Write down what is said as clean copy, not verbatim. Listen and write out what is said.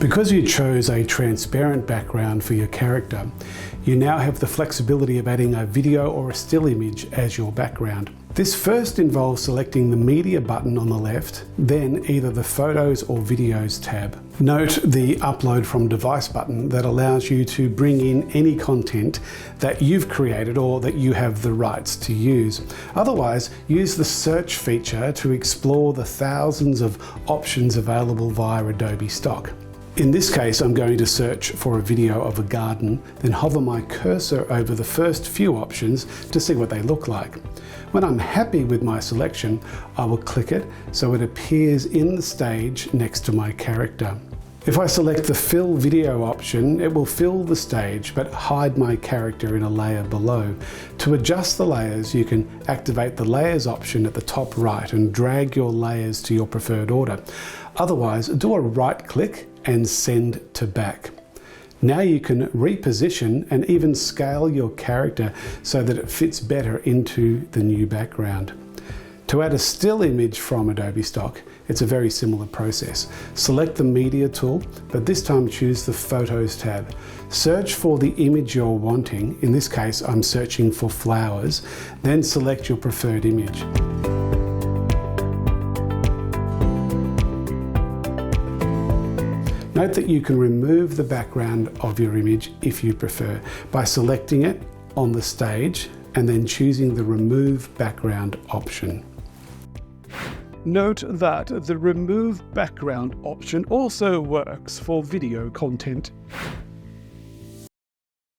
Because you chose a transparent background for your character, you now have the flexibility of adding a video or a still image as your background. This first involves selecting the Media button on the left, then either the Photos or Videos tab. Note the Upload from Device button that allows you to bring in any content that you've created or that you have the rights to use. Otherwise, use the Search feature to explore the thousands of options available via Adobe Stock. In this case, I'm going to search for a video of a garden, then hover my cursor over the first few options to see what they look like. When I'm happy with my selection, I will click it so it appears in the stage next to my character. If I select the Fill Video option, it will fill the stage but hide my character in a layer below. To adjust the layers, you can activate the Layers option at the top right and drag your layers to your preferred order. Otherwise, do a right click and Send to Back. Now you can reposition and even scale your character so that it fits better into the new background. To add a still image from Adobe Stock, it's a very similar process. Select the Media tool, but this time choose the Photos tab. Search for the image you're wanting. In this case, I'm searching for flowers. Then select your preferred image. Note that you can remove the background of your image if you prefer by selecting it on the stage and then choosing the Remove Background option. Note that the Remove Background option also works for video content.